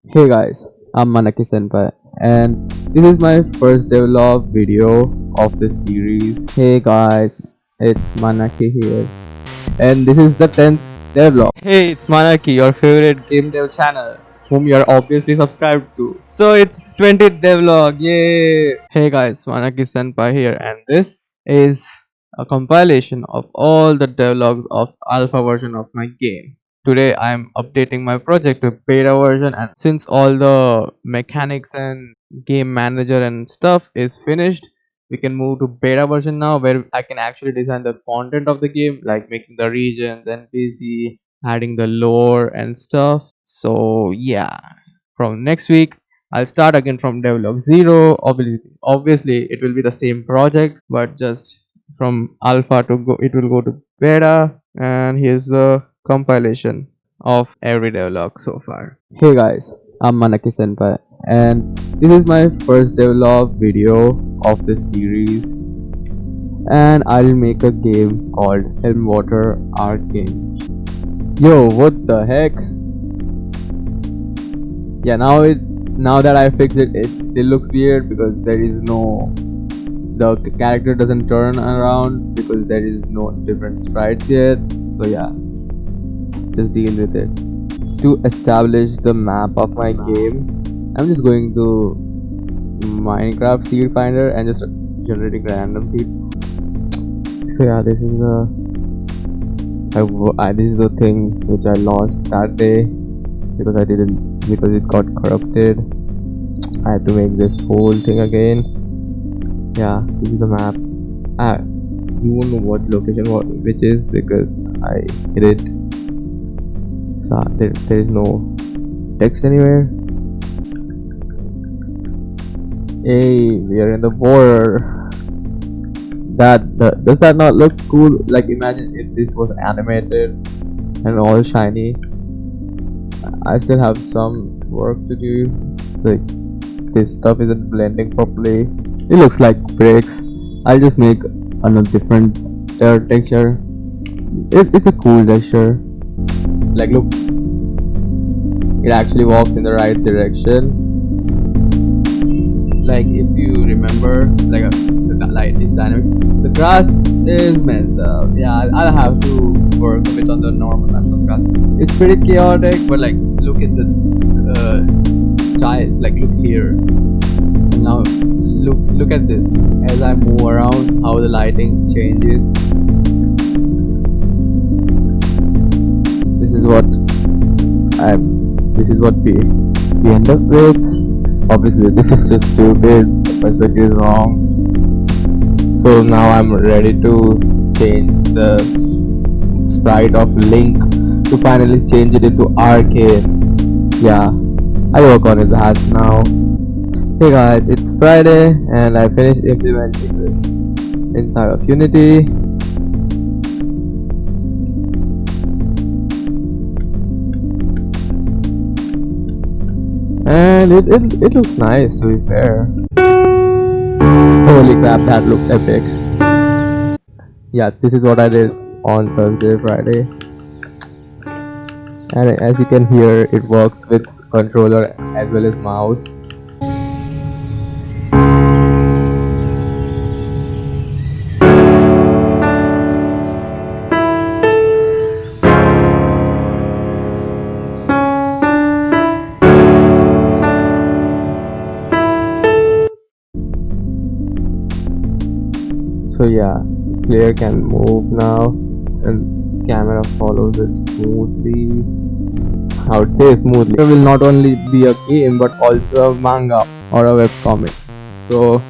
Hey guys, I'm Manaki Senpai and this is my first devlog video of this series. Hey guys, it's Manaki here and this is the 10th devlog. Hey, it's Manaki, your favorite game dev channel whom you're obviously subscribed to. So it's 20th devlog, yay! Hey guys, Manaki Senpai here and this is a compilation of all the devlogs of alpha version of my game. Today I'm updating my project to beta version, and since all the mechanics and game manager and stuff is finished, we can move to beta version now, where I can actually design the content of the game, like making the regions, NPC, adding the lore and stuff. So yeah, from next week I'll start again from devlog 0. Obviously it will be the same project, but just from alpha to go, it will go to beta. And here's the compilation of every devlog so far. Hey guys, I'm Manaki Senpai and this is my first devlog video of this series, and I'll make a game called Heilmwater Arcane. Yo, what the heck? Yeah, now that I fixed it, it still looks weird because the character doesn't turn around because there is no different sprites yet. So yeah, just deal with it. To establish the map of my game, I'm just going to Minecraft seed finder and just generating random seeds. So yeah, this is the thing which I lost that day because it got corrupted. I had to make this whole thing again. Yeah, this is the map. You won't know what location which is because I hid it. So there is no text anywhere. Hey, we are in the border. Does that not look cool? Like, imagine if this was animated and all shiny. I still have some work to do. Like, this stuff isn't blending properly. It looks like bricks. I'll just make another different texture. It's a cool texture. Like, look, it actually walks in the right direction. Like, if you remember, like the light is dynamic. The grass is messed up. Yeah, I'll have to work a bit on the normal maps of grass. It's pretty chaotic, but like, look at the like, look here. And now look at this. As I move around, how the lighting changes. This is what we end up with. Obviously this is just stupid, the perspective is wrong. So now I'm ready to change the sprite of Link to finally change it into Arcane. Yeah, I work on that now. Hey guys, it's Friday and I finished implementing this inside of Unity. And it looks nice, to be fair. Holy crap, that looks epic. Yeah, this is what I did on Thursday, Friday. And as you can hear, it works with controller as well as mouse. So yeah, player can move now and camera follows it smoothly. I would say smoothly. It will not only be a game but also a manga or a webcomic. So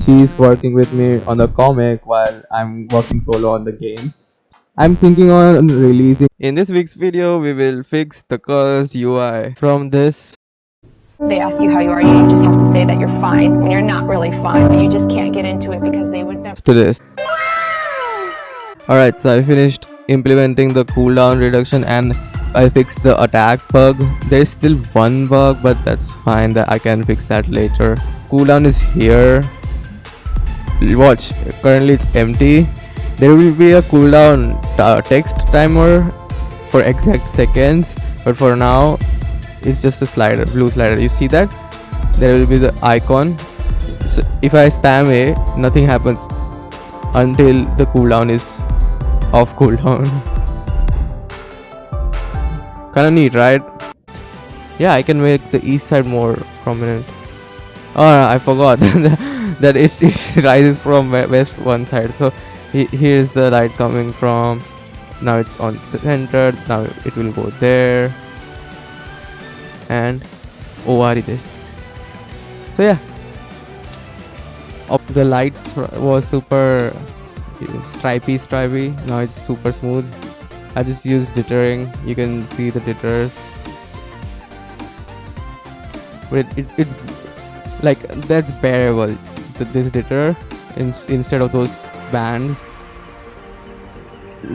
she's working with me on the comic while I'm working solo on the game. I'm thinking on releasing. In this week's video, we will fix the cursed UI from this. They ask you how you are, you just have to say that you're fine when you're not really fine, but you just can't get into it because they would never. To this. Alright, so I finished implementing the cooldown reduction and I fixed the attack bug. There's still one bug, but that's fine, that I can fix that later. Cooldown is here. Watch, currently it's empty. There will be a cooldown text timer for exact seconds, but for now it's just a slider, blue slider. You see that? There will be the icon. So if I spam A, nothing happens until the cooldown is off cooldown. Kinda neat, right? Yeah, I can make the east side more prominent. Oh, I forgot that it rises from west one side. So here's the light coming from. Now it's on centered. Now it will go there. And ORE this. So yeah, the lights was super stripy. Now it's super smooth. I just used dithering. You can see the dithers, but it's like that's bearable. This dither instead of those bands.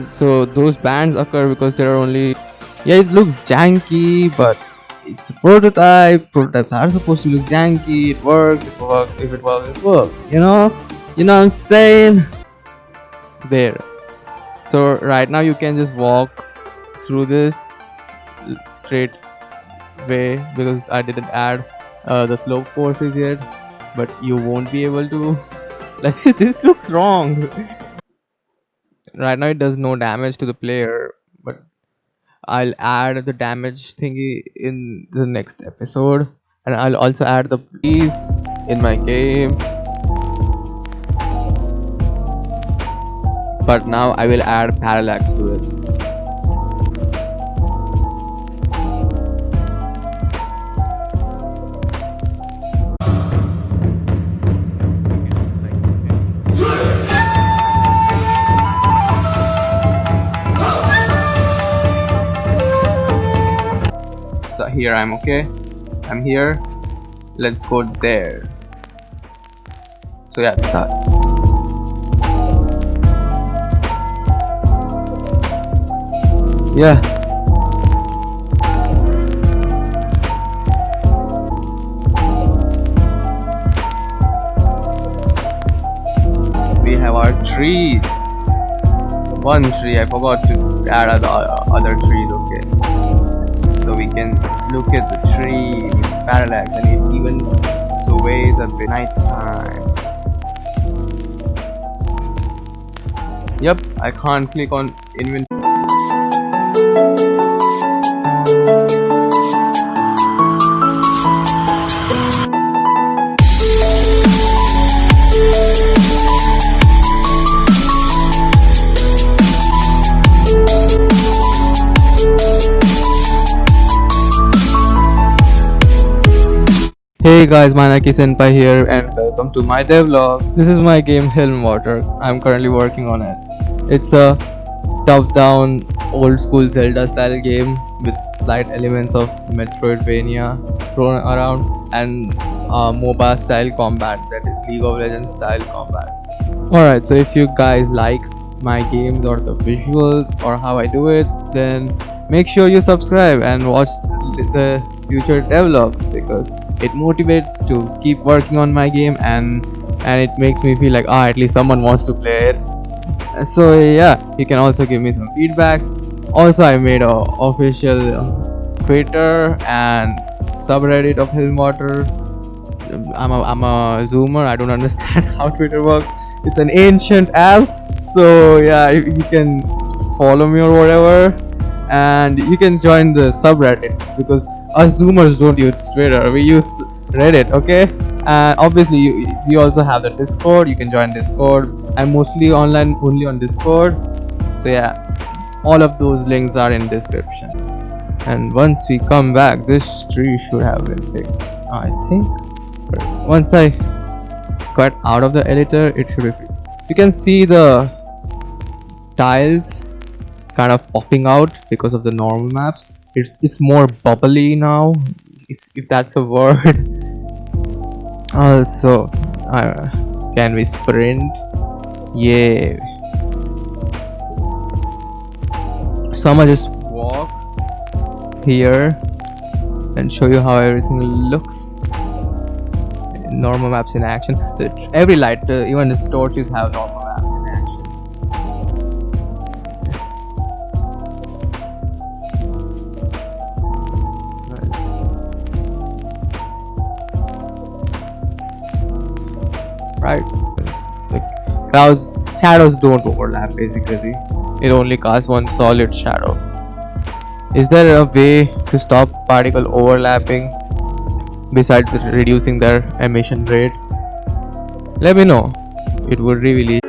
So those bands occur because there are only. Yeah, it looks janky, but it's a prototype. Prototypes are supposed to look janky. It works. If it works, it works. You know what I'm saying? There. So right now you can just walk through this straight way because I didn't add the slope forces yet, but you won't be able to. Like this looks wrong. Right now it does no damage to the player, but I'll add the damage thingy in the next episode, and I'll also add the piece in my game. But now I will add parallax to it. So here I'm okay. I'm here. Let's go there. So yeah, start. Yeah. We have our trees. One tree, I forgot to add other trees, okay. So we can look at the tree with parallax and it even sways a bit night time. Yep, I can't click on inventory. Hey guys, Manaki Senpai here and welcome to my devlog. This is my game Heilmwater. I'm currently working on it. It's a top-down old school Zelda style game with slight elements of Metroidvania thrown around and MOBA style combat, that is League of Legends style combat. Alright, so if you guys like my games or the visuals or how I do it, then make sure you subscribe and watch the future devlogs because it motivates to keep working on my game and it makes me feel like at least someone wants to play it. So yeah, you can also give me some feedbacks. Also, I made a official Twitter and subreddit of Heilmwater. I'm a zoomer. I don't understand how Twitter works. It's an ancient app, so yeah, you can follow me or whatever, and you can join the subreddit because us zoomers don't use Twitter, we use Reddit, okay? And obviously we also have the Discord. You can join Discord. I'm mostly online only on Discord, so yeah, all of those links are in description. And once we come back, this tree should have been fixed, I think. Once I got out of the editor, it should be fixed. You can see the tiles kind of popping out because of the normal maps. It's more bubbly now, if that's a word. Also, can we sprint? Yeah. So I'ma just walk here and show you how everything looks. Normal maps in action. Every light, even the torches have normal maps in action. right? It's like clouds, shadows don't overlap basically. It only casts one solid shadow. Is there a way to stop particle overlapping besides reducing their emission rate? Let me know. It would really